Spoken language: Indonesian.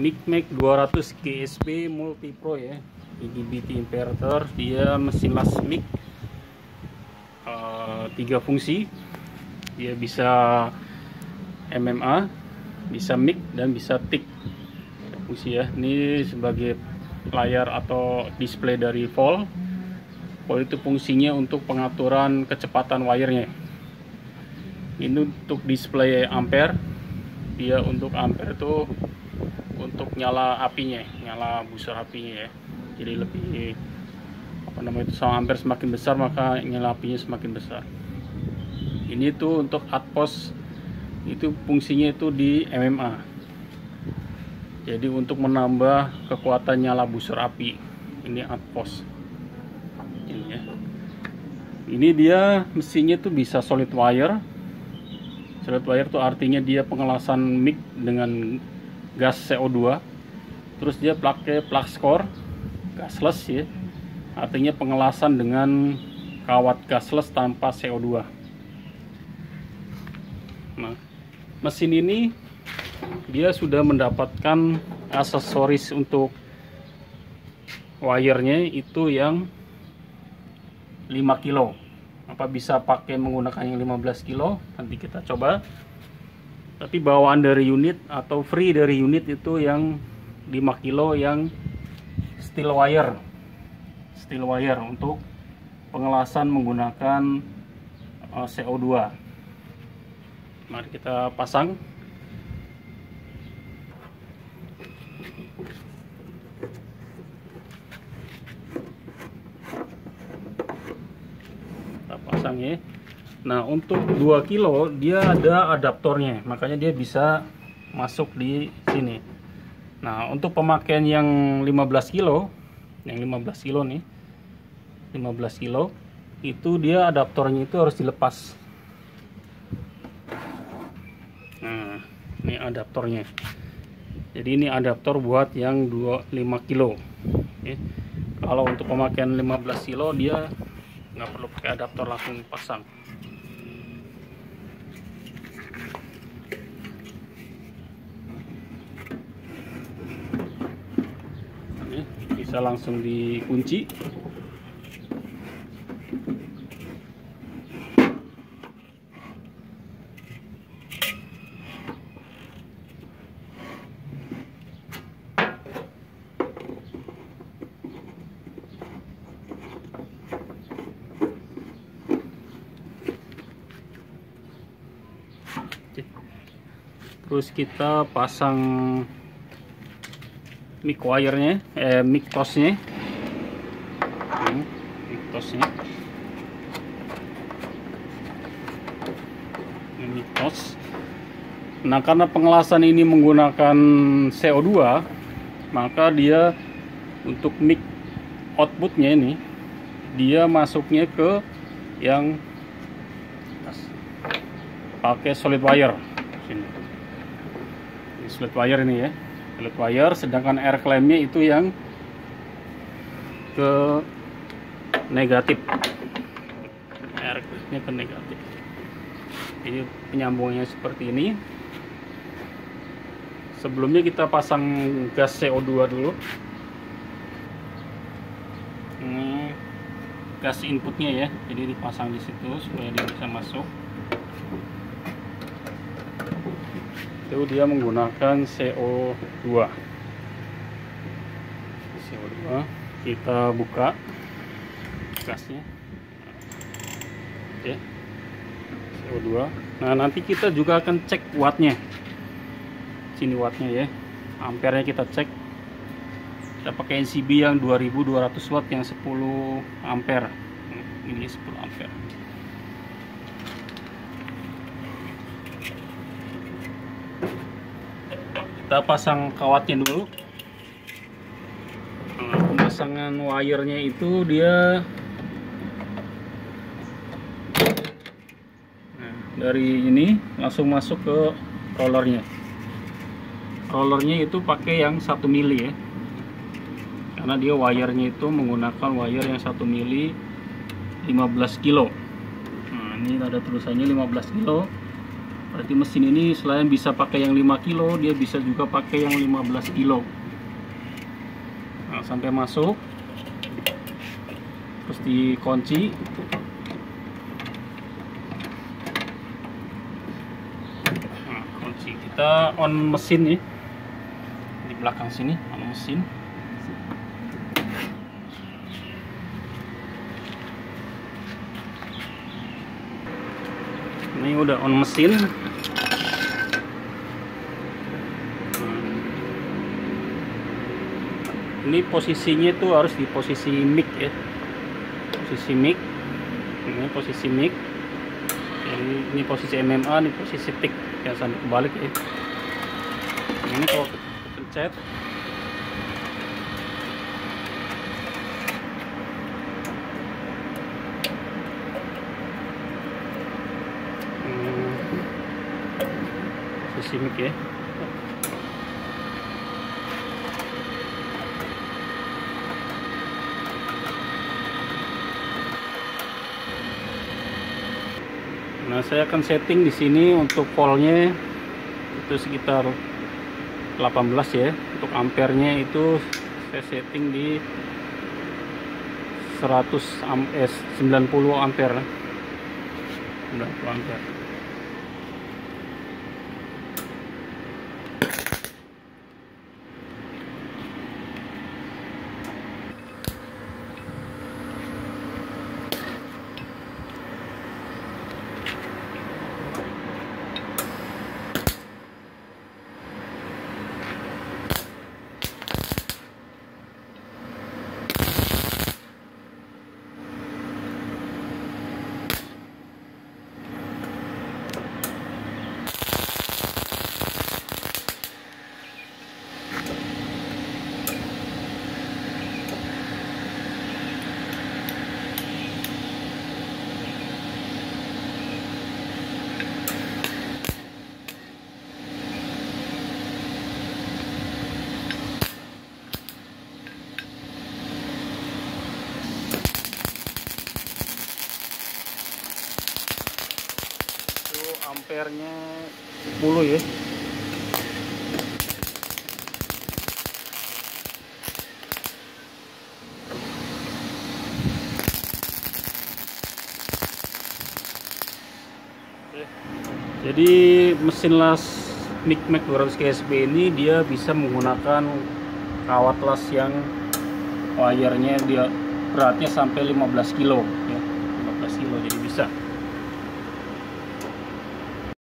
Micmac 200 GSP Multi Pro ya, IGBT inverter. Dia mesin las mic 3 fungsi. Dia bisa MMA, bisa mic, dan bisa tick fungsi ya. Ini sebagai layar atau display dari volt. Volt itu fungsinya untuk pengaturan kecepatan wirenya. Ini untuk display ampere. Dia untuk ampere itu untuk nyala apinya, nyala busur apinya ya. Jadi lebih sama ampere semakin besar maka nyala apinya semakin besar. Ini tuh untuk outpost, itu fungsinya itu di MMA. Jadi untuk menambah kekuatan nyala busur api. Ini outpost. Ini ya. Ini dia mesinnya tuh bisa solid wire. Solid wire tuh artinya dia pengelasan mic dengan gas CO2. Terus dia pakai plug core gasless ya, artinya pengelasan dengan kawat gasless tanpa CO2. Nah, mesin ini dia sudah mendapatkan aksesoris untuk wirenya itu yang 5 kilo. Apa bisa pakai menggunakan yang 15 kilo? Nanti kita coba. Tapi bawaan dari unit atau free dari unit itu yang 5 kilo yang steel wire untuk pengelasan menggunakan CO2. Mari kita pasang. Kita pasang ya. Nah, untuk 2 kilo dia ada adaptornya, makanya dia bisa masuk di sini. Nah, untuk pemakaian yang 15 kilo, yang 15 kilo nih, 15 kilo itu dia adaptornya itu harus dilepas. Nah, ini adaptornya. Jadi ini adaptor buat yang 5 kilo. Oke. Kalau untuk pemakaian 15 kilo dia nggak perlu pakai adaptor, langsung pasang. Bisa langsung dikunci. Terus kita pasang mic wire-nya, mic toss-nya. Mic toss-nya. Ini mic toss. Nah, karena pengelasan ini menggunakan CO2, maka dia untuk mic outputnya ini dia masuknya ke yang pakai solid wire. Sini. Ini solid wire ini ya. Solid wire, sedangkan air clampnya itu yang ke negatif. Air clampnya ke negatif. Ini penyambungnya seperti ini. Sebelumnya kita pasang gas CO2 dulu. Ini gas inputnya ya, jadi dipasang di situ supaya dia bisa masuk. Itu dia menggunakan CO2. Kita buka gasnya. Oke. CO2. Nah, nanti kita juga akan cek wattnya. Sini wattnya ya. Ampernya kita cek. Kita pakai NCB yang 2200 watt yang 10 ampere. Ini 10 ampere. Kita pasang kawatnya dulu. Nah, pemasangan wirenya itu dia dari ini langsung masuk ke rollernya. Rollernya itu pakai yang 1 mili ya, karena dia wirenya itu menggunakan wire yang 1 mili 15 kilo. Nah, ini ada tulisannya 15 kilo. Berarti mesin ini selain bisa pakai yang 5 kilo, dia bisa juga pakai yang 15 kilo. Nah, sampai masuk, terus dikunci. Nah, kunci. Kita on mesin nih. Di belakang sini on mesin. Ini udah on mesin. Ini posisinya tuh harus di posisi mic ya, posisi mic. Ini posisi mic. Ini posisi MMA, ini posisi tik, yang sampai kebalik ya. Ini kalau pencet, posisi mic ya. Nah, saya akan setting di sini untuk voltnya itu sekitar 18 ya. Untuk ampernya itu saya setting di 90 ampere. 90 ampere. Ampernya 10 ya. Jadi mesin las Micmac 200 KSP ini dia bisa menggunakan kawat las yang wire-nya dia beratnya sampai 15 kilo.